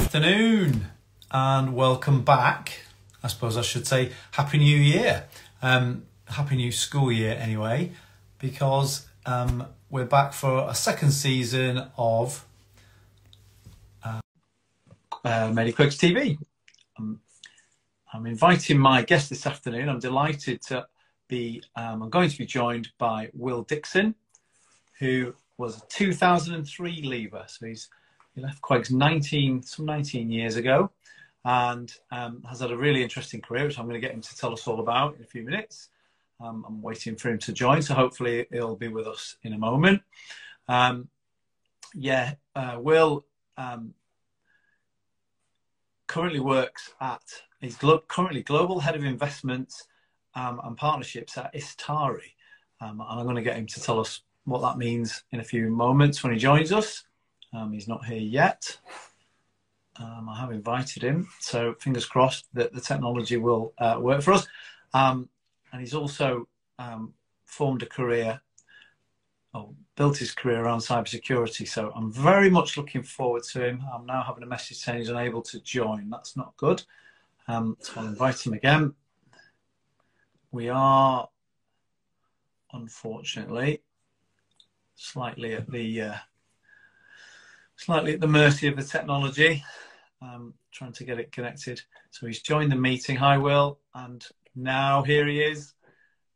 Afternoon and welcome back. I suppose I should say Happy New Year. Happy New School Year anyway, because we're back for a second season of MIQTV. I'm inviting my guest this afternoon. I'm delighted to be, I'm going to be joined by Will Dixon, who was a 2003 leaver. So he left Queggs some 19 years ago, and has had a really interesting career, which I'm going to get him to tell us all about in a few minutes. I'm waiting for him to join, so hopefully he'll be with us in a moment. Will currently works at, he's currently Global Head of Investments and Partnerships at Istari. And I'm going to get him to tell us what that means in a few moments when he joins us. He's not here yet. I have invited him, so fingers crossed that the technology will work for us. And he's also formed a career, or built his career around cybersecurity. So I'm very much looking forward to him. I'm now having a message saying he's unable to join. That's not good. So I'll invite him again. We are, unfortunately, slightly at the mercy of the technology. Trying to get it connected. So he's joined the meeting. Hi, Will. And now here he is.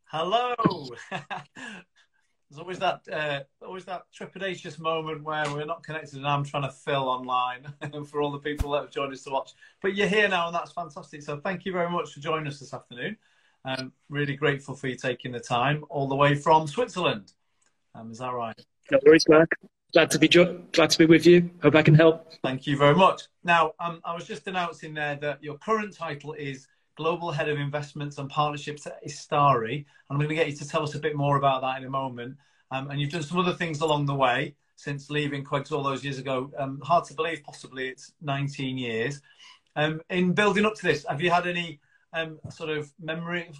Hello. There's always that trepidatious moment where we're not connected and I'm trying to fill online for all the people that have joined us to watch. But you're here now, and that's fantastic. So thank you very much for joining us this afternoon. Really grateful for you taking the time all the way from Switzerland. Is that right? No worries, Mark. Glad to be with you. Hope I can help. Thank you very much. Now, I was just announcing there that your current title is Global Head of Investments and Partnerships at Istari. I'm going to get you to tell us a bit more about that in a moment. And you've done some other things along the way since leaving Queggs all those years ago. Hard to believe, possibly it's 19 years. In building up to this, have you had any sort of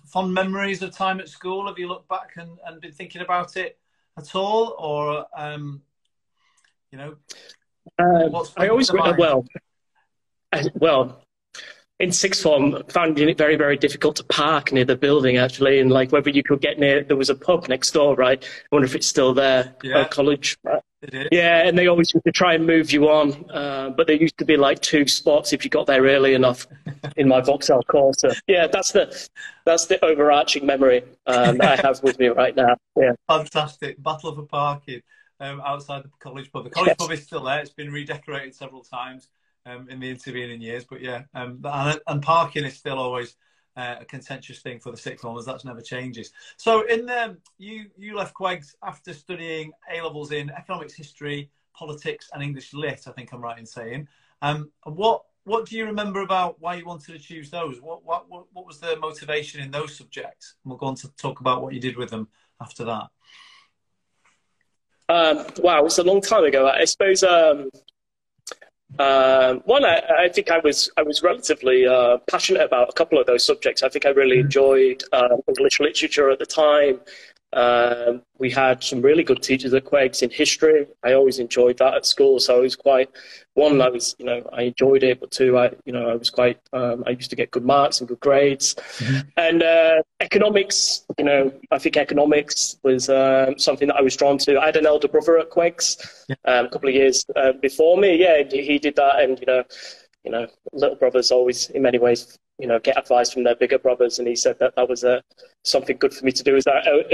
fond memories of time at school? Have you looked back and been thinking about it at all? Or, you know, I always, in sixth form, found it very, very difficult to park near the building, actually, and like whether you could get near. There was a pub next door, right? I wonder if it's still there. Yeah. College. Right? It is. Yeah, and they always used to try and move you on, but there used to be like 2 spots if you got there early enough in my Vauxhall Corsa. Yeah, that's the overarching memory that I have with me right now. Yeah. Fantastic. Battle for parking outside the college pub. The college pub is still there. It's been redecorated several times in the intervening years, but yeah, and parking is still always a contentious thing for the sixth formers. That never changes. So you left Queggs after studying A-levels in economics, history, politics and English lit, I think I'm right in saying. What do you remember about why you wanted to choose those? What was the motivation in those subjects? And we'll go on to talk about what you did with them after that. Wow, it's a long time ago. I suppose I think I was relatively passionate about a couple of those subjects. I think I really enjoyed English literature at the time. We had some really good teachers at Queggs in history. I always enjoyed that at school, so I was quite I enjoyed it, but two, I was quite I used to get good marks and good grades. And economics, I think economics was something that I was drawn to. I had an elder brother at Queggs a couple of years before me. Yeah, he did that, and little brothers always, in many ways, get advice from their bigger brothers, and he said that was something good for me to do as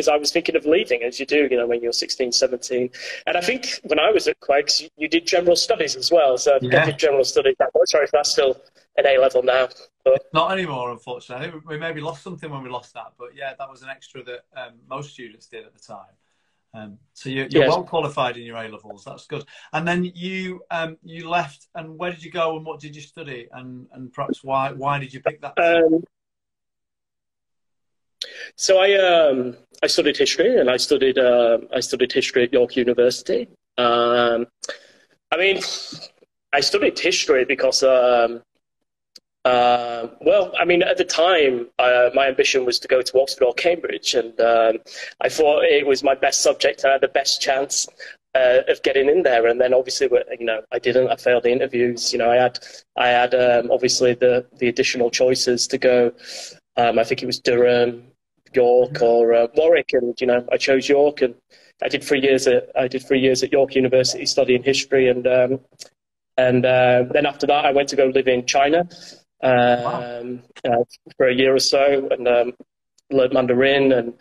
I was thinking of leaving, as you do, when you're 16, 17. And I think when I was at Queggs, you did general studies as well. So I did general studies. I'm sorry if that's still an A-level now. But not anymore, unfortunately. I think we maybe lost something when we lost that, but yeah, that was an extra that most students did at the time. So you're well qualified in your A-levels. That's good. And then you left, and where did you go, and what did you study, and perhaps why did you pick that? So I studied history, and I studied history at York University. I studied history because at the time, my ambition was to go to Oxford or Cambridge, and I thought it was my best subject. I had the best chance of getting in there. And then obviously, you know, I didn't. I failed the interviews. You know, I had obviously the additional choices to go. I think it was Durham, York, or Warwick, and you know, I chose York, and I did 3 years at York University studying history, and then after that, I went to go live in China for a year or so, and learned Mandarin, and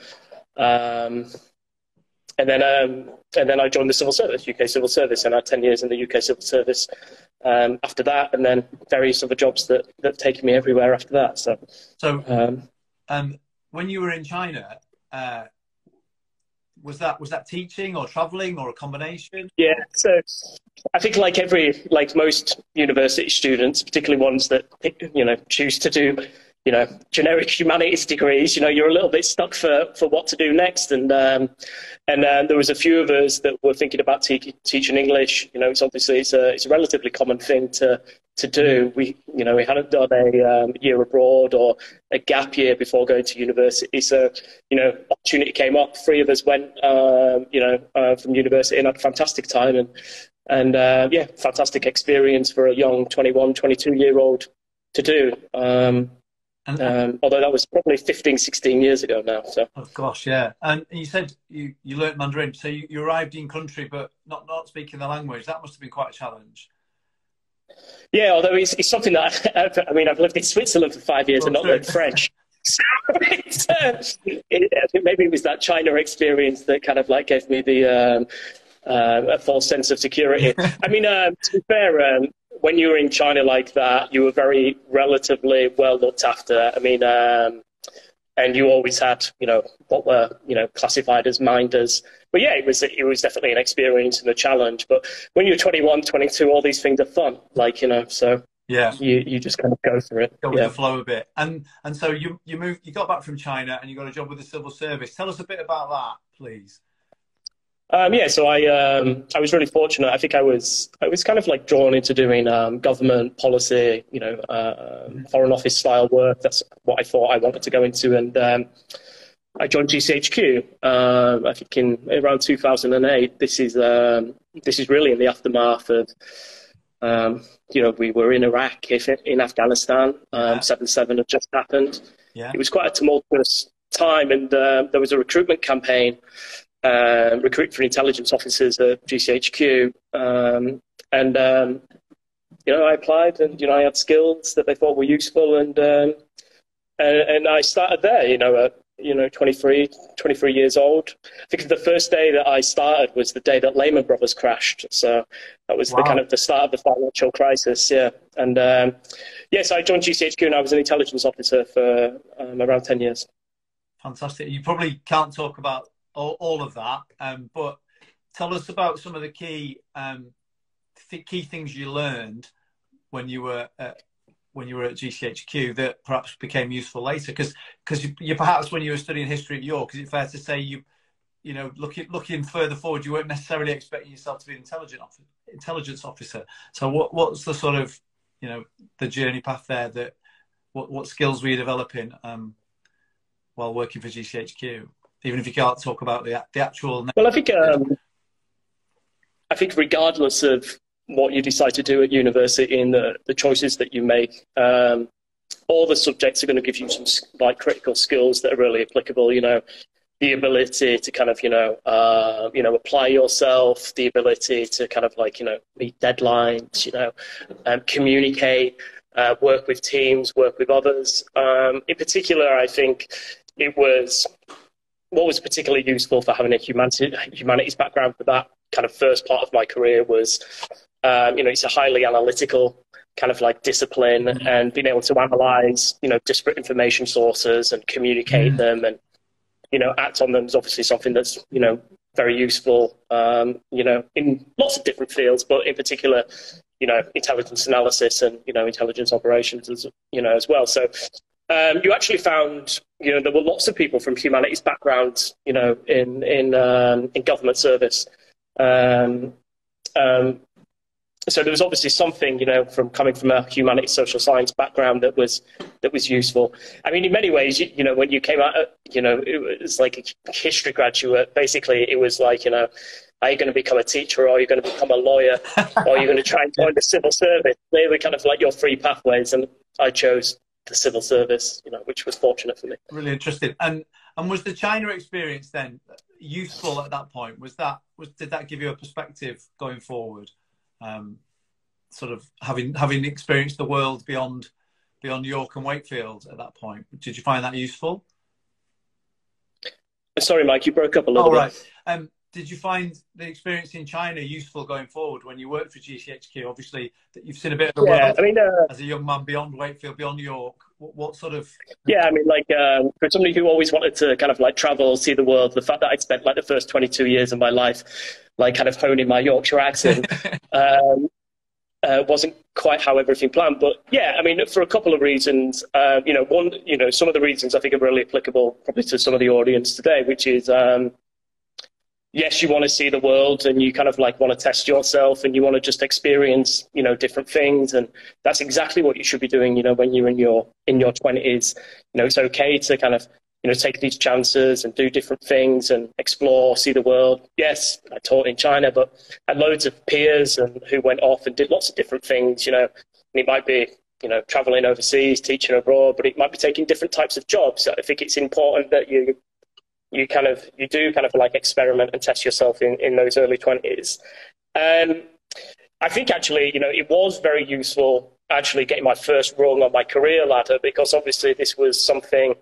then I joined the civil service, UK civil service, and I had 10 years in the UK civil service after that, and then various other jobs that taken me everywhere after that. So when you were in China, was that teaching or traveling or a combination? Yeah, so I think like most university students, particularly ones that, you know, choose to do, you know, generic humanities degrees, you know, you're a little bit stuck for what to do next. And there was a few of us that were thinking about teaching English. You know, it's a relatively common thing to do. We hadn't done a year abroad or a gap year before going to university. So, you know, opportunity came up. 3 of us went, from university, and had a fantastic time. And yeah, fantastic experience for a young 21, 22-year-old to do. Although that was probably 15, 16 years ago now. So. Oh gosh, yeah. And you said you learnt Mandarin, so you arrived in country, but not speaking the language. That must have been quite a challenge. Yeah, although it's something that I've lived in Switzerland for 5 years and not learned French. So I think maybe it was that China experience that kind of like gave me the a false sense of security. I mean, to be fair, when you were in China like that, you were very relatively well looked after. I mean, and you always had, you know, what were, you know, classified as minders. But yeah, it was definitely an experience and a challenge. But when you're 21, 22, all these things are fun, like, you know, so yeah, you just kind of go for it. Go with the flow a bit. And so you got back from China and you got a job with the civil service. Tell us a bit about that, please. Yeah, so I was really fortunate. I think I was kind of like drawn into doing government policy, you know, foreign office style work. That's what I thought I wanted to go into, and I joined GCHQ. I think in around 2008. This is really in the aftermath of, you know, we were in Iraq, in Afghanistan. 7/7 had just happened. Yeah. It was quite a tumultuous time, and there was a recruitment campaign. Recruit for intelligence officers at GCHQ, and you know, I applied, and you know, I had skills that they thought were useful, and I started there. You know, at 23 years old. I think the first day that I started was the day that Lehman Brothers crashed. So that was the kind of the start of the financial crisis. Yeah, and so I joined GCHQ, and I was an intelligence officer for around 10 years. Fantastic. You probably can't talk about all of that, but tell us about some of the key things you learned when you were at GCHQ that perhaps became useful later. Because you perhaps, when you were studying history at York, is it fair to say you know, looking further forward, you weren't necessarily expecting yourself to be an intelligence officer. So what's the sort of, you know, the journey path there? That what skills were you developing while working for GCHQ? Even if you can't talk about the actual. Well, I think regardless of what you decide to do at university and the choices that you make, all the subjects are going to give you some like critical skills that are really applicable. You know, the ability to kind of apply yourself, the ability to kind of like, you know, meet deadlines, you know, communicate, work with teams, work with others. In particular, I think what was particularly useful for having a humanities background for that kind of first part of my career was, you know, it's a highly analytical kind of like discipline, and being able to analyze, you know, disparate information sources and communicate them and, you know, act on them is obviously something that's, you know, very useful, you know, in lots of different fields, but in particular, you know, intelligence analysis and, you know, intelligence operations, as, you know, as well. So you actually found, you know, there were lots of people from humanities backgrounds, you know, in government service. so there was obviously something, from coming from a humanities social science background that was useful. I mean, in many ways, when you came out, it was like a history graduate. Basically, it was like, are you going to become a teacher, or are you going to become a lawyer, or are you going to try and join the civil service? They were kind of like your three pathways, and I chose the civil service, which was fortunate for me. Really interesting. And was the China experience then useful at that point? Did that give you a perspective going forward? Sort of having experienced the world beyond York and Wakefield at that point, did you find that useful? Sorry, Mike, you broke up a little bit. Right. Did you find the experience in China useful going forward when you worked for GCHQ? Obviously, that you've seen a bit of the world as a young man beyond Wakefield, beyond York. What sort of? Yeah, I mean, like for somebody who always wanted to kind of like travel, see the world, the fact that I'd spent like the first 22 years of my life, like kind of honing my Yorkshire accent, wasn't quite how everything planned. But yeah, I mean, for a couple of reasons, some of the reasons I think are really applicable probably to some of the audience today, which is, yes, you want to see the world and you kind of like want to test yourself and you want to just experience, different things. And that's exactly what you should be doing, when you're in your 20s. It's okay to kind of, take these chances and do different things and explore, see the world. Yes, I taught in China, but I had loads of peers and who went off and did lots of different things, and it might be, traveling overseas, teaching abroad, but it might be taking different types of jobs. I think it's important that you do kind of like experiment and test yourself in those early 20s. I think actually, it was very useful actually getting my first rung on my career ladder, because obviously this was something,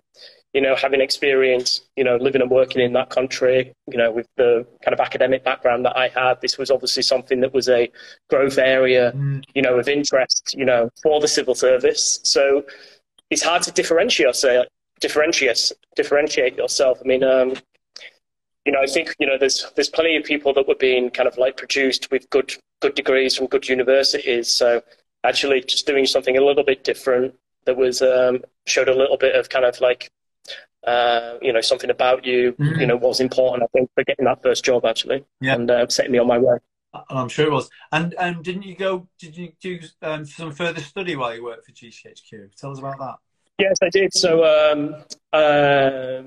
having experience, living and working in that country, with the kind of academic background that I had, this was obviously something that was a growth area, of interest, for the civil service. So it's hard to differentiate yourself. I mean, I think, there's plenty of people that were being kind of like produced with good degrees from good universities. So actually just doing something a little bit different that was, showed a little bit of kind of like, something about you, was important, I think, for getting that first job actually, and setting me on my way. I'm sure it was. And did you do some further study while you worked for GCHQ? Tell us about that. Yes, I did. So I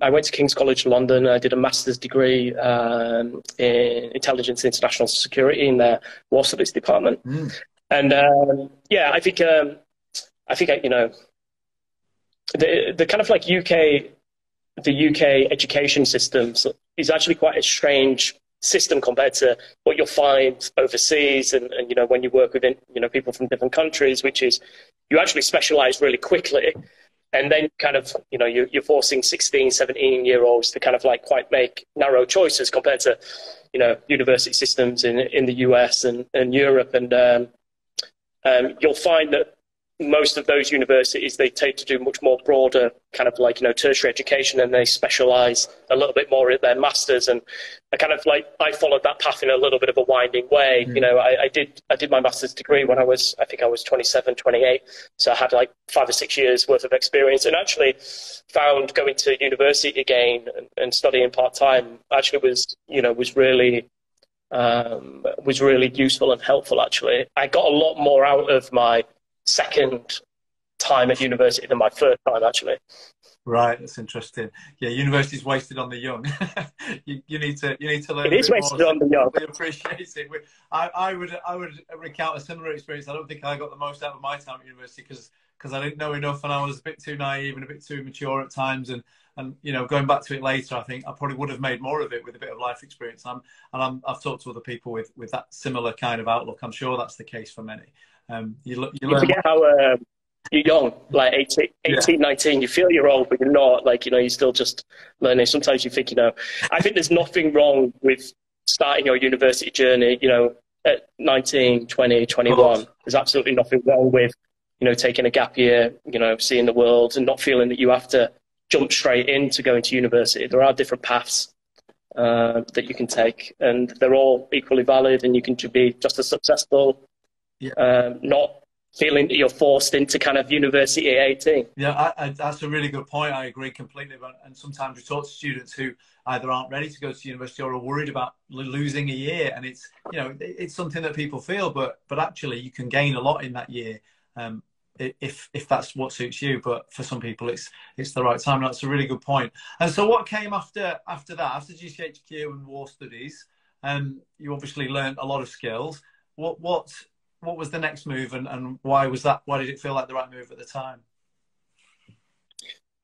went to King's College London. I did a master's degree in intelligence and international security in their war studies department. And I think the kind of like the UK education systems is actually quite a strange system compared to what you'll find overseas and when you work with people from different countries, which is you actually specialize really quickly, and then kind of you're forcing 16, 17-year-olds to kind of like quite make narrow choices compared to university systems in the US and Europe. And you'll find that most of those universities, they tend to do much more broader kind of like, tertiary education, and they specialize a little bit more at their masters. And I followed that path in a little bit of a winding way. I did my master's degree when I think I was 27, 28. So I had like 5 or 6 years worth of experience, and actually found going to university again and studying part-time actually was really useful and helpful. Actually, I got a lot more out of my second time at university than my first time, actually. Right, that's interesting. Yeah, university's wasted on the young. you need to learn. It is wasted on the young. We appreciate it. I would recount a similar experience. I don't think I got the most out of my time at university because I didn't know enough, and I was a bit too naive and a bit too mature at times. And going back to it later, I think I probably would have made more of it with a bit of life experience. I've talked to other people with that similar kind of outlook. I'm sure that's the case for many. You forget how you're young, like 18, 19, you feel you're old, but you're not. Like, you're still just learning. Sometimes you think, I think there's nothing wrong with starting your university journey, at 19, 20, 21. There's absolutely nothing wrong with, taking a gap year, seeing the world and not feeling that you have to jump straight into going to university. There are different paths that you can take, and they're all equally valid, and you can be just as successful. Not feeling that you're forced into kind of university at 18. Yeah, that's a really good point. I agree completely. And sometimes we talk to students who either aren't ready to go to university or are worried about losing a year. And it's, you know, it's something that people feel, but actually you can gain a lot in that year, if that's what suits you. But for some people, it's the right time. That's a really good point. And so what came after that, after GCHQ and war studies? You obviously learned a lot of skills. What was the next move, and why was that? Why did it feel like the right move at the time?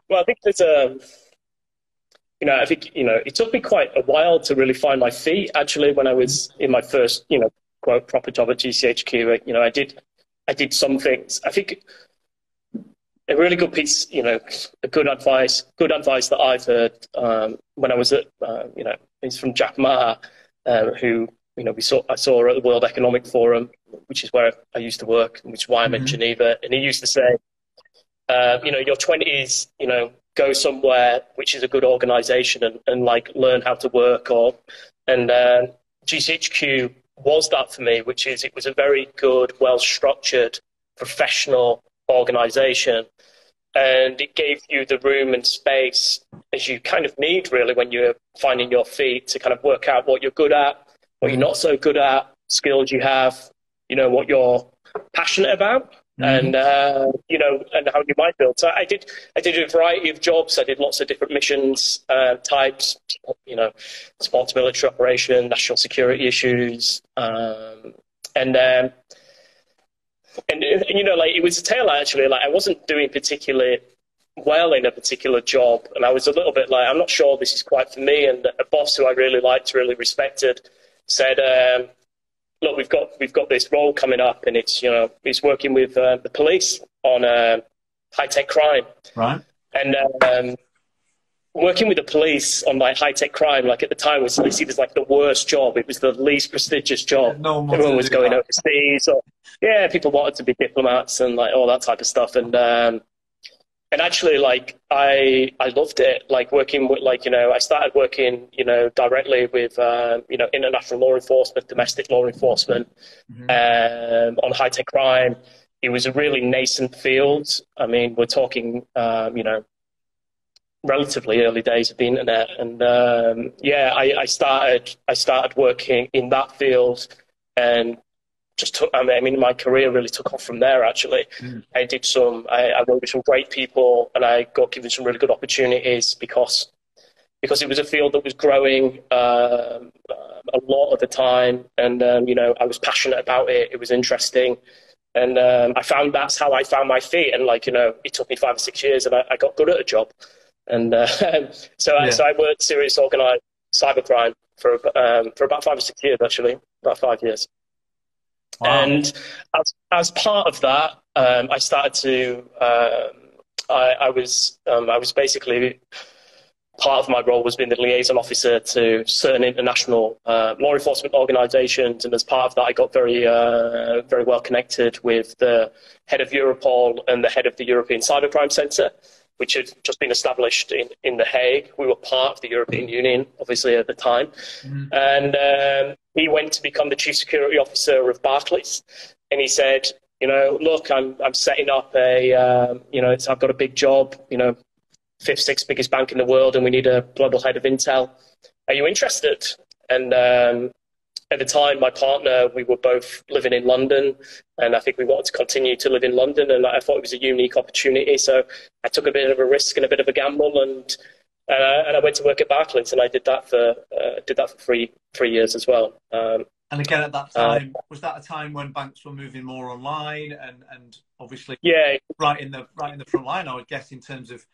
Well, I think there's I think, it took me quite a while to really find my feet. Actually, when I was in my first, quote, proper job at GCHQ, I did some things. I think a really good piece, a good advice that I've heard when I was at, it's from Jack Ma, who, I saw at the World Economic Forum, which is where I used to work, which is why I'm in Geneva. And he used to say, your 20s, go somewhere which is a good organization and like learn how to work. And GCHQ was that for me, which is it was a very good, well-structured, professional organization. And it gave you the room and space as you kind of need, really, when you're finding your feet, to kind of work out what you're good at, what you're not so good at, skills you have, what you're passionate about, and and how you might build. So I did a variety of jobs. I did lots of different missions types, support to military operation, national security issues, and it was a tale, actually. Like, I wasn't doing particularly well in a particular job, and I was a little bit like, I'm not sure this is quite for me. And a boss who I really liked, really respected, said, look, we've got this role coming up, and it's working with the police on high-tech crime. Right. And working with the police on like high-tech crime, like at the time, was seen as like the worst job. It was the least prestigious job. Yeah, everyone was going overseas. So, yeah, people wanted to be diplomats and like all that type of stuff. And actually, like, I loved it. Like, working with, I started working, directly with, international law enforcement, domestic law enforcement, on high-tech crime. It was a really nascent field. I mean, we're talking, relatively early days of the internet. And, I started working in that field, and my career really took off from there, actually. I worked with some great people, and I got given some really good opportunities because it was a field that was growing a lot at the time. And, I was passionate about it. It was interesting. And I found that's how I found my feet. And, it took me 5 or 6 years, and I got good at a job. And so I worked serious organized cybercrime for about 5 or 6 years, actually, about 5 years. Wow. And as part of that, I started to. I was basically, part of my role was being the liaison officer to certain international law enforcement organisations, and as part of that, I got very well connected with the head of Europol and the head of the European Cybercrime Centre, which had just been established in The Hague. We were part of the European Union, obviously, at the time. And he went to become the chief security officer of Barclays. And he said, look, I'm setting up I've got a big job, 5th, 6th biggest bank in the world, and we need a global head of intel. Are you interested? And at the time, my partner, we were both living in London, and I think we wanted to continue to live in London, and I thought it was a unique opportunity. So I took a bit of a risk and a bit of a gamble, and I went to work at Barclays, and I did that for 3 years as well. And again, at that time, was that a time when banks were moving more online, and obviously, right in the front line, I would guess, in terms of.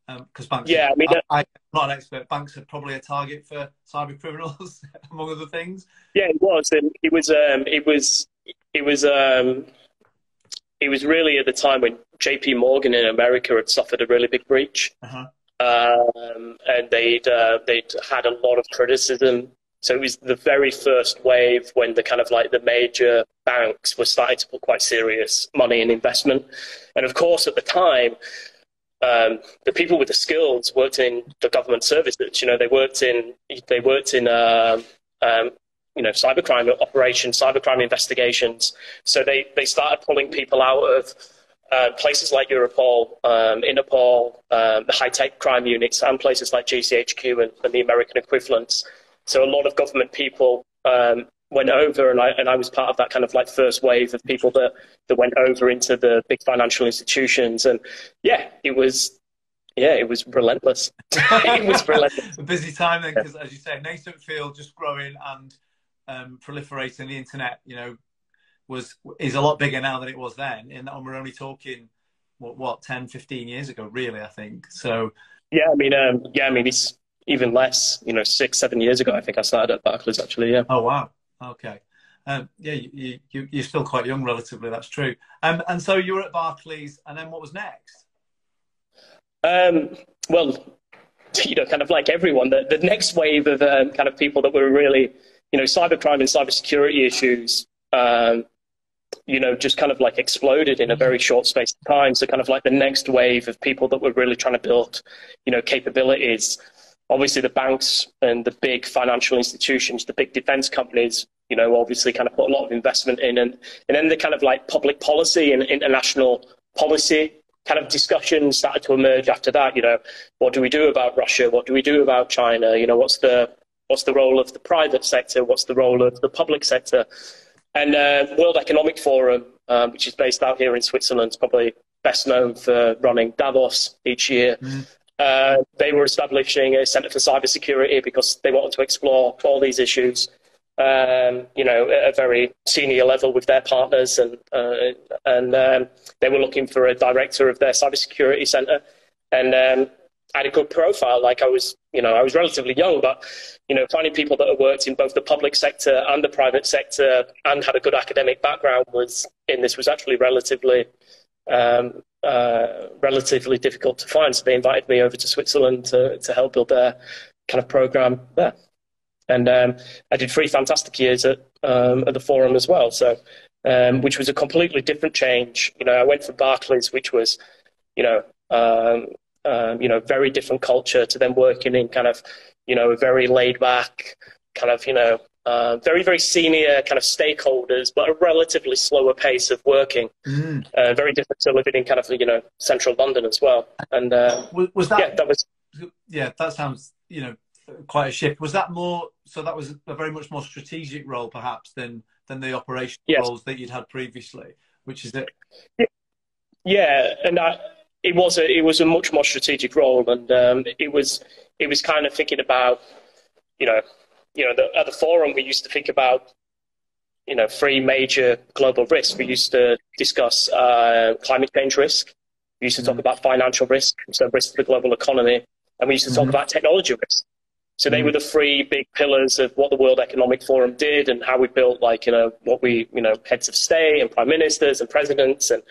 Because banks, I'm not an expert. Banks are probably a target for cyber criminals, among other things. Yeah, it was, and it was really at the time when J.P. Morgan in America had suffered a really big breach, and they'd had a lot of criticism. So it was the very first wave when the kind of like the major banks were starting to put quite serious money in investment, and of course at the time. The people with the skills worked in the government services. They worked in cybercrime operations, cybercrime investigations. So they started pulling people out of places like Europol, Interpol, the high-tech crime units, and places like GCHQ and the American equivalents. So a lot of government people went over, and I was part of that kind of like first wave of people that went over into the big financial institutions. And it was relentless. It was relentless. A busy time then, because as you say, nascent field, just growing and proliferating. The internet, is a lot bigger now than it was then, and we're only talking what 10, 15 years ago, really, I think. So it's even less. 6, 7 years ago, I think I started at Barclays, actually. Yeah. Oh wow. Okay. You're still quite young, relatively. That's true. And so you were at Barclays, and then what was next? Well, kind of like everyone, the next wave of kind of people that were really, cybercrime and cybersecurity issues, just kind of like exploded in a very short space of time. So kind of like the next wave of people that were really trying to build, capabilities. Obviously, the banks and the big financial institutions, the big defense companies, obviously kind of put a lot of investment in. And then the kind of like public policy and international policy kind of discussions started to emerge after that. What do we do about Russia? What do we do about China? What's the role of the private sector? What's the role of the public sector? And World Economic Forum, which is based out here in Switzerland, is probably best known for running Davos each year. They were establishing a Centre for Cybersecurity because they wanted to explore all these issues, at a very senior level with their partners, and they were looking for a director of their cybersecurity centre. And I had a good profile. Like I was relatively young, but finding people that had worked in both the public sector and the private sector and had a good academic background was actually relatively difficult to find. So they invited me over to Switzerland to help build their kind of program there. And I did 3 fantastic years at the forum as well. So, which was a completely different change. I went from Barclays, which was, very different culture, to then working in kind of, a very laid back kind of, very, very senior kind of stakeholders, but a relatively slower pace of working. Very different to living in kind of, central London as well. And was that? Yeah, that was. Yeah, that sounds, quite a shift. Was that more? So that was a very much more strategic role, perhaps, than the operational roles that you'd had previously, which is it. Yeah, and it was a much more strategic role, and it was kind of thinking about, at the forum we used to think about, 3 major global risks. We used to discuss climate change risk. We used to talk about financial risk, so risk to the global economy, and we used to talk about technology risk. So they were the 3 big pillars of what the World Economic Forum did, and how we built, what we, heads of state and prime ministers and presidents and,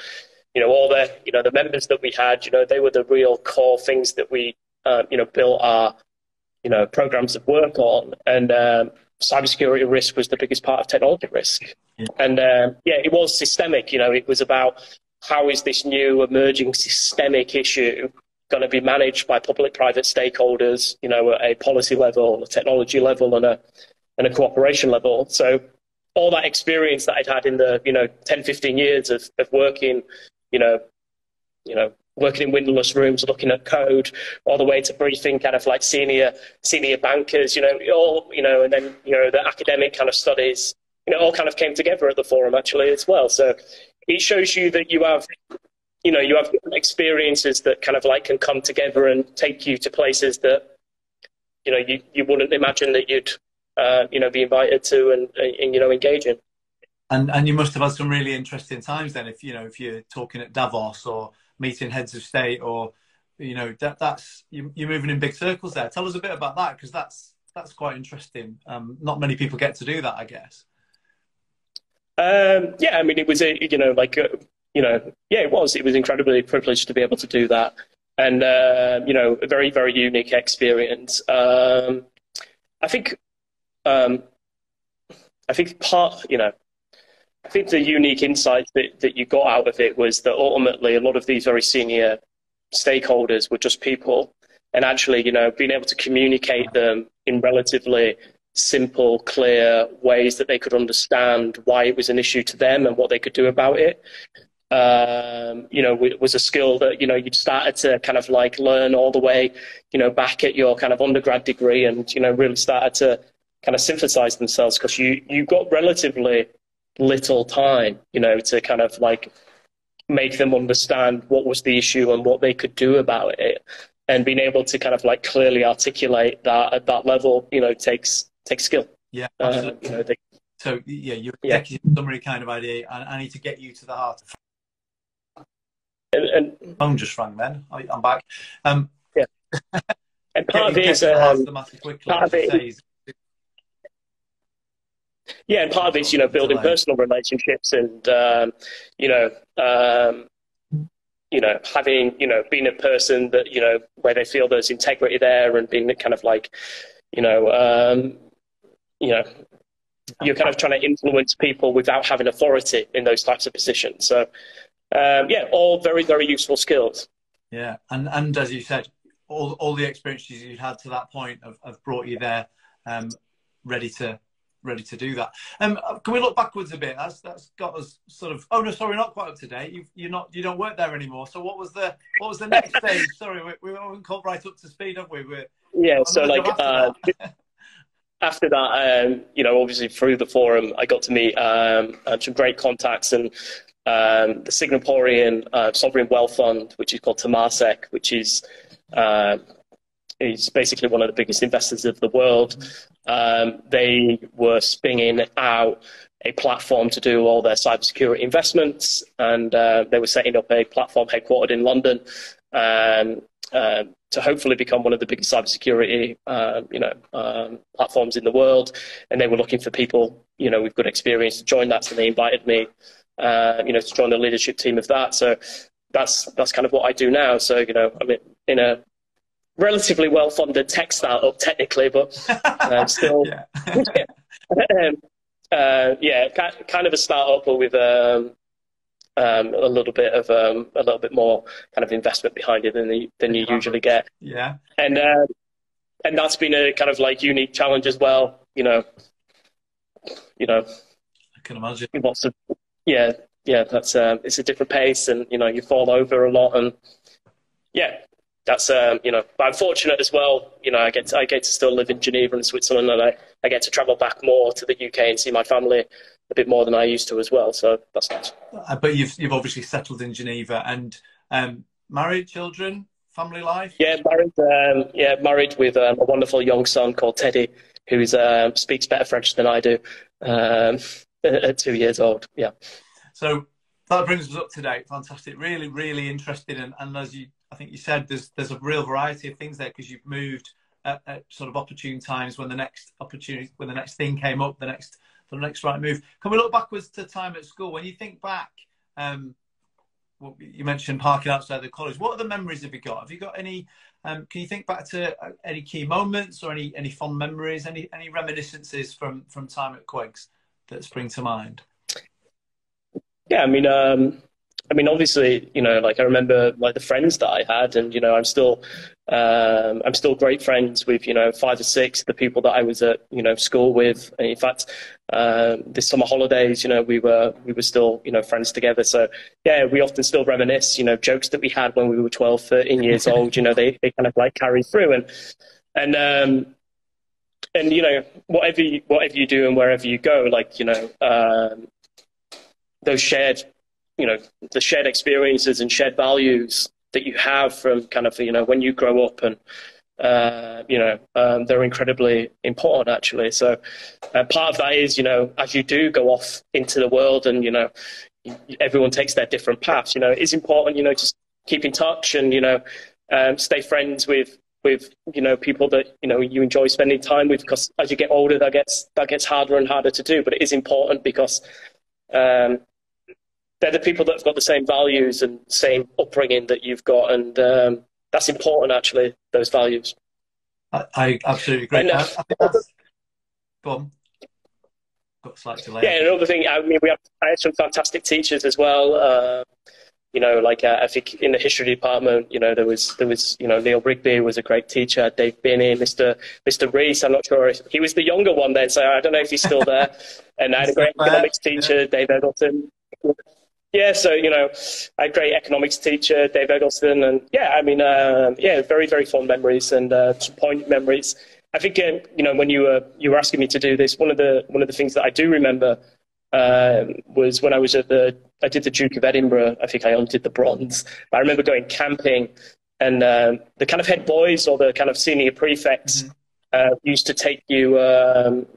all the members that we had, they were the real core things that we, built our, programs of work on. And cybersecurity risk was the biggest part of technology risk. And it was systemic. It was about how is this new emerging systemic issue going to be managed by public-private stakeholders, at a policy level, a technology level, and a cooperation level. So all that experience that I'd had in the 10, 15 years of working, working in windowless rooms, looking at code, all the way to briefing kind of like senior bankers, and then the academic kind of studies, all kind of came together at the forum actually as well. So it shows you that you have different experiences that kind of like can come together and take you to places that, you wouldn't imagine that you'd, be invited to and engage in. And you must have had some really interesting times then, if you're talking at Davos or meeting heads of state, or, that's, you're moving in big circles there. Tell us a bit about that, because that's quite interesting. Not many people get to do that, I guess. I mean, it was it was incredibly privileged to be able to do that. And, a very, very unique experience. I think the unique insight that you got out of it was that ultimately a lot of these very senior stakeholders were just people, and actually, being able to communicate them in relatively simple, clear ways that they could understand why it was an issue to them and what they could do about it. You know, it was a skill that, you know, you'd started to kind of like learn all the way, you know, back at your kind of undergrad degree, and, you know, really started to kind of synthesize themselves, because you got relatively little time, you know, to kind of like make them understand what was the issue and what they could do about it. And being able to kind of like clearly articulate that at that level, you know, takes skill. Yeah, absolutely. You know, so yeah, your executive summary kind of idea. I need to get you to the heart. And phone just rang. Then I'm back. Yeah, and part of it is yeah, and part of it's, you know, building personal relationships, and you know, having, you know, being a person that, you know, where they feel there's integrity there, and being kind of like, you know, you're kind of trying to influence people without having authority in those types of positions. So yeah, all very, very useful skills. Yeah, and as you said, all the experiences you had to that point have brought you there, ready to do that. Can we look backwards a bit? That's got us sort of. Oh no, sorry, not quite up to date. You don't work there anymore. So what was the next stage? Sorry, we haven't caught right up to speed, have we? Yeah. So like after that, you know, obviously through the forum, I got to meet some great contacts, and the Singaporean sovereign wealth fund, which is called Temasek, which is basically one of the biggest investors of the world. They were spinning out a platform to do all their cybersecurity investments, and they were setting up a platform headquartered in London to hopefully become one of the biggest cybersecurity platforms in the world. And they were looking for people, you know, with good experience to join that. So they invited me, you know, to join the leadership team of that. So that's kind of what I do now. So, you know, I'm in a relatively well-funded tech startup technically, but still, yeah, kind of a startup, but with a little bit more kind of investment behind it than you usually get. Yeah, and that's been a kind of like unique challenge as well. You know, I can imagine. Lots of yeah. That's it's a different pace, and you know, you fall over a lot, and yeah. That's you know, but I'm fortunate as well. You know, I get to still live in Geneva and Switzerland, and I get to travel back more to the UK and see my family a bit more than I used to as well. So that's nice. But you've obviously settled in Geneva, and married, children, family life. Yeah, married. Yeah, married with a wonderful young son called Teddy, who speaks better French than I do. At 2 years old. Yeah. So that brings us up to date. Fantastic. Really, really interesting. And as I think you said, there's a real variety of things there, because you've moved at sort of opportune times when the next thing came up, the next right move. Can we look backwards to time at school? When you think back, well, you mentioned parking outside the college. What other memories have you got? Have you got any? Can you think back to any key moments or any fond memories, any reminiscences from time at Queggs that spring to mind? Yeah, I mean, obviously, you know, like I remember like the friends that I had, and you know, I'm still great friends with, you know, 5 or 6 the people that I was at, you know, school with. And in fact, this summer holidays, you know, we were still, you know, friends together. So yeah, we often still reminisce, you know, jokes that we had when we were 12, 13 years old. You know, they kind of like carry through, and you know, whatever you do and wherever you go, like, you know, those shared, you know, the shared experiences and shared values that you have from kind of, you know, when you grow up, and you know, they're incredibly important actually. So part of that is, you know, as you do go off into the world, and you know, everyone takes their different paths, you know, it is important, you know, just keep in touch, and you know, stay friends with you know, people that, you know, you enjoy spending time with, because as you get older that gets harder and harder to do. But it is important because they're the people that have got the same values and same upbringing that you've got, and that's important actually, those values. I absolutely agree. And, I think that's... Go on. Got a slight delay. Yeah, another thing, I mean, I had some fantastic teachers as well. You know, like I think in the history department, you know, there was you know, Neil Rigby was a great teacher, Dave Binney, Mr. Reese. I'm not sure if he was the younger one then, so I don't know if he's still there. And I had a great economics teacher, yeah. Dave Eggleston. Yeah, so, you know, I had a great economics teacher, Dave Eggleston, and yeah, I mean, yeah, very, very fond memories and some poignant memories. I think, you know, when you were asking me to do this, one of the things that I do remember was when I was I did the Duke of Edinburgh. I think I only did the bronze. I remember going camping, and the kind of head boys or the kind of senior prefects used to take you.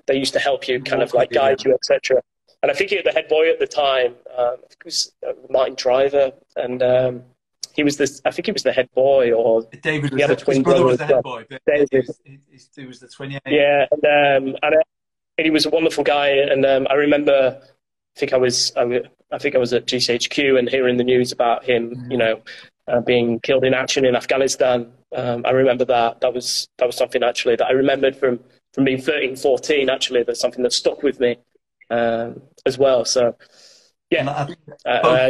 They used to help you, kind of like guide you, etc. And I think the head boy at the time, I think it was Martin Driver, and he was this. I think he was the head boy, or David. He had a twin brother brother was the head boy. But David. He was the twin. Yeah, and he was a wonderful guy. And I remember, I think I was at GCHQ and hearing the news about him, you know, being killed in action in Afghanistan. I remember that was something actually that I remembered from being 13, 14. Actually, that's something that stuck with me as well. So. Yeah, and I think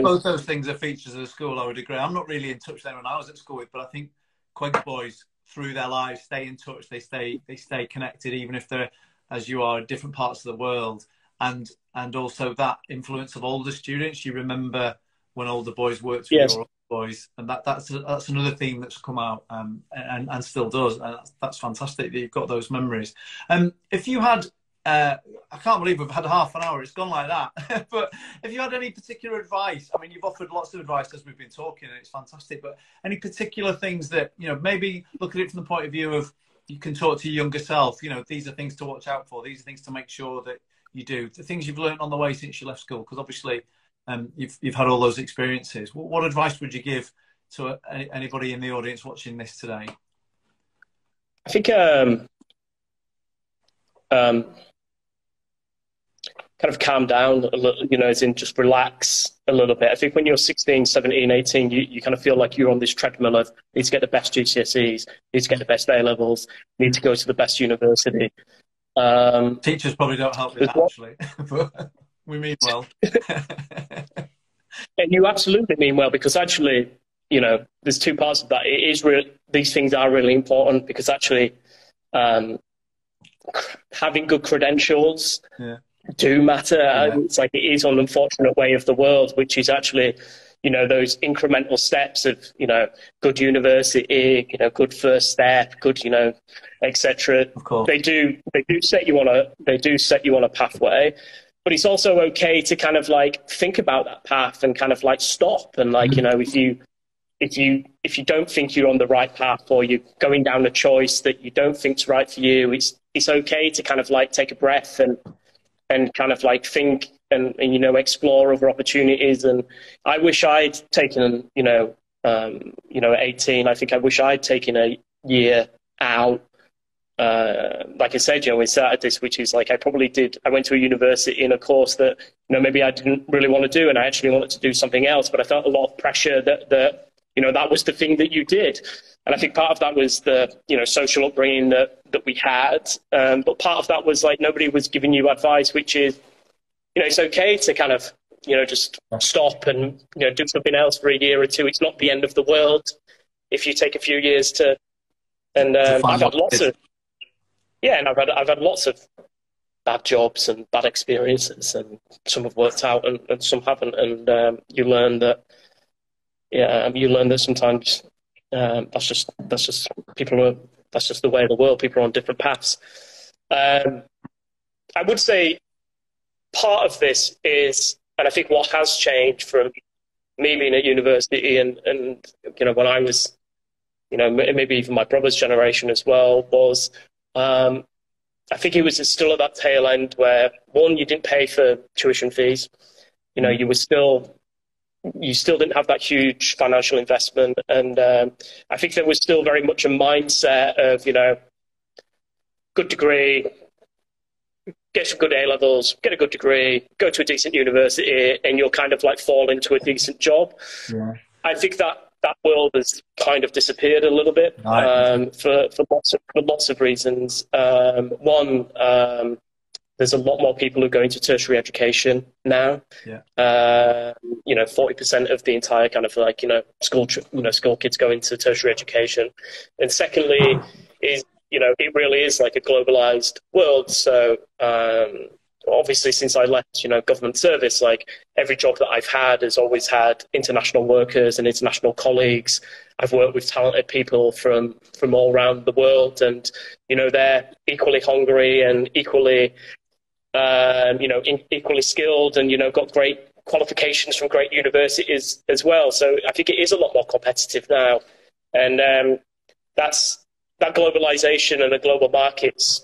both those things are features of the school. I would agree. I'm not really in touch with anyone I was at school with, but I think Quegg boys through their lives stay in touch. They stay connected, even if they're, as you are, in different parts of the world. And also that influence of older students. You remember when older boys worked with your older boys, and that's another theme that's come out and still does. And that's fantastic that you've got those memories. If you had. I can't believe we've had half an hour. It's gone like that. But if you had any particular advice, I mean, you've offered lots of advice as we've been talking, and it's fantastic. But any particular things that, you know, maybe look at it from the point of view of you can talk to your younger self. You know, these are things to watch out for. These are things to make sure that you do. The things you've learned on the way since you left school, because obviously you've had all those experiences. What advice would you give to anybody in the audience watching this today? I think kind of calm down a little, you know, as in just relax a little bit. I think when you're 16, 17, 18, you kind of feel like you're on this treadmill of need to get the best GCSEs, need to get the best A-levels, need to go to the best university. Teachers probably don't help with that, actually. But we mean well. And you absolutely mean well, because actually, you know, there's two parts of that. It is real. These things are really important because actually having good credentials do matter. It's like it is an unfortunate way of the world, which is actually, you know, those incremental steps of, you know, good university, you know, good first step, good, you know, etc. Of course. They do set you on a pathway, but it's also okay to kind of like think about that path and kind of like stop and like, you know, if you don't think you're on the right path, or you're going down a choice that you don't think's right for you, it's okay to kind of like take a breath and kind of like think and you know, explore other opportunities. And I wish I'd taken, at 18, I think I wish I'd taken a year out. Like I said, you know, we started this, which is like I went to a university in a course that, you know, maybe I didn't really want to do, and I actually wanted to do something else, but I felt a lot of pressure that you know, that was the thing that you did. And I think part of that was the, you know, social upbringing that we had. But part of that was like nobody was giving you advice, which is, you know, it's okay to kind of, you know, just stop and, you know, do something else for a year or two. It's not the end of the world if you take a few years to. And I've had lots of, and I've had lots of bad jobs and bad experiences, and some have worked out and some haven't. And you learn that, sometimes that's just that's just the way of the world. People are on different paths. I would say part of this is, and I think what has changed from me being at university and you know, when I was, you know, maybe even my brother's generation as well, was I think it was still at that tail end where, one, you didn't pay for tuition fees. You know, you still didn't have that huge financial investment. And I think there was still very much a mindset of, you know, good degree, get some good A-levels, get a good degree, go to a decent university, and you'll kind of like fall into a decent job. Yeah. I think that world has kind of disappeared a little bit for lots of reasons. One, there's a lot more people who go into tertiary education now. Yeah. 40% of the entire kind of like, school kids go into tertiary education. And secondly is, it really is like a globalized world. So, obviously since I left, government service, like every job that I've had has always had international workers and international colleagues. I've worked with talented people from all around the world, and, they're equally hungry and equally, equally skilled, and, got great qualifications from great universities as well. So I think it is a lot more competitive now. And that globalization and the global markets,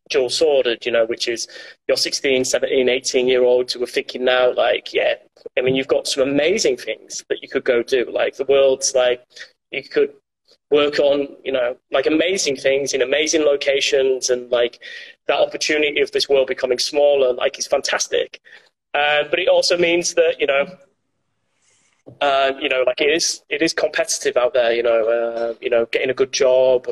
dual sworded, which is your 16, 17, 18-year-olds who are thinking now, like, yeah, I mean, you've got some amazing things that you could go do. Like the world's like, you could work on, like amazing things in amazing locations, and like that opportunity of this world becoming smaller, like, is fantastic. But it also means that, like it is competitive out there, getting a good job,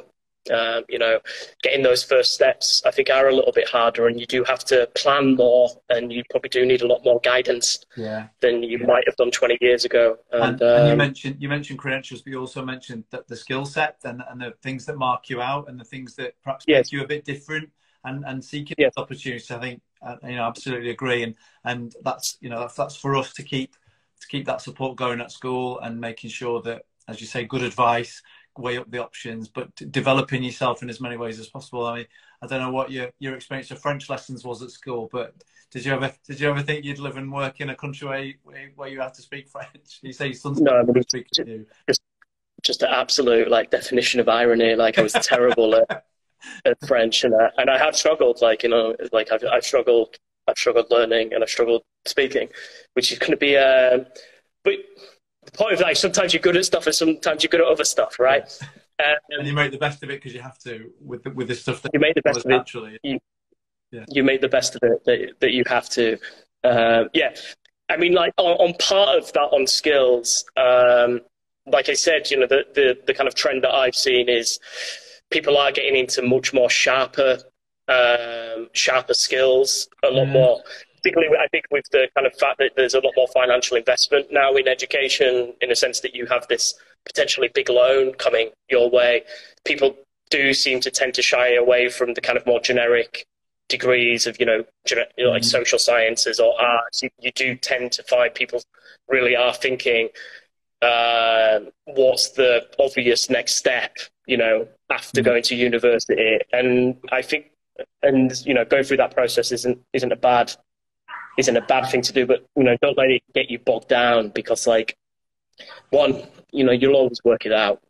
getting those first steps, I think, are a little bit harder, and you do have to plan more, and you probably do need a lot more guidance than you might have done 20 years ago. And you mentioned credentials, but you also mentioned that the skill set and the things that mark you out and the things that perhaps make you a bit different, and seeking those opportunities. I think, absolutely agree. And that's, that's for us to keep that support going at school, and making sure that, as you say, good advice, weigh up the options, but developing yourself in as many ways as possible. I mean, I don't know what your experience of French lessons was at school, but did you ever think you'd live and work in a country where you had to speak French? You say your son's speaking to you. Just an absolute like definition of irony. Like, I was terrible at French, and I have struggled. Like, I've struggled learning, and I've struggled speaking, which is going to be but the point of, like, sometimes you're good at stuff and sometimes you're good at other stuff, right? And you make the best of it because you have to, with the stuff that you make the best of it naturally. You make the best of it that you have to. I mean, like, on part of that, on skills, like I said, the kind of trend that I've seen is people are getting into much more sharper skills, a lot more. Particularly, I think, with the kind of fact that there's a lot more financial investment now in education, in a sense that you have this potentially big loan coming your way. People do seem to tend to shy away from the kind of more generic degrees of, like social sciences or arts. You do tend to find people really are thinking, what's the obvious next step, after going to university? And I think, going through that process isn't a bad thing to do, but don't let it get you bogged down, because, like, one, you'll always work it out,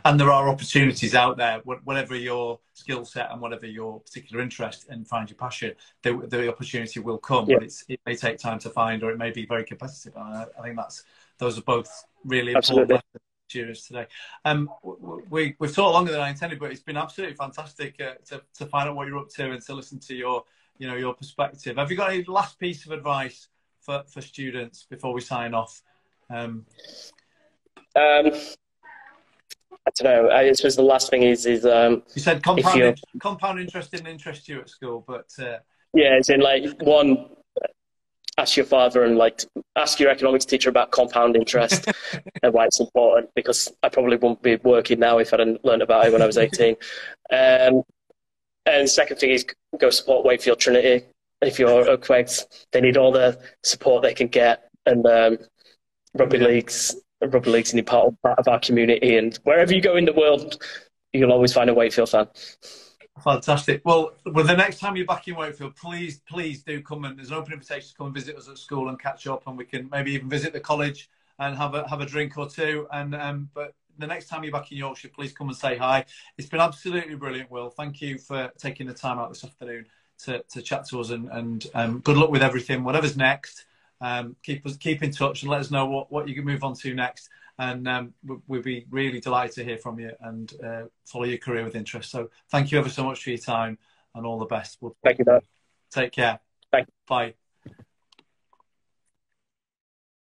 and there are opportunities out there, whatever your skill set and whatever your particular interest, and find your passion, the opportunity will come. But it may take time to find, or it may be very competitive. I think those are both really important lessons today. We've talked longer than I intended, but it's been absolutely fantastic to find out what you're up to and to listen to your perspective. Have you got any last piece of advice for students before we sign off? I don't know. I suppose the last thing is you said compound interest didn't interest you at school, but it's in, like, one, ask your father and, like, ask your economics teacher about compound interest and why it's important, because I probably wouldn't be working now if I hadn't learned about it when I was 18. And second thing is, go support Wakefield Trinity. If you're a Quegs, they need all the support they can get, and rugby league's an important part of our community, and wherever you go in the world, you'll always find a Wakefield fan. Fantastic. Well, the next time you're back in Wakefield, please do come, and there's an open invitation to come and visit us at school and catch up, and we can maybe even visit the college and have a drink or two. And but the next time you're back in Yorkshire, please come and say hi. It's been absolutely brilliant, Will. Thank you for taking the time out this afternoon to chat to us, and good luck with everything, whatever's next. Keep in touch and let us know what you can move on to next. And we'd be really delighted to hear from you and follow your career with interest. So thank you ever so much for your time, and all the best. Thank you, Dad. Take care. Thank you. Bye.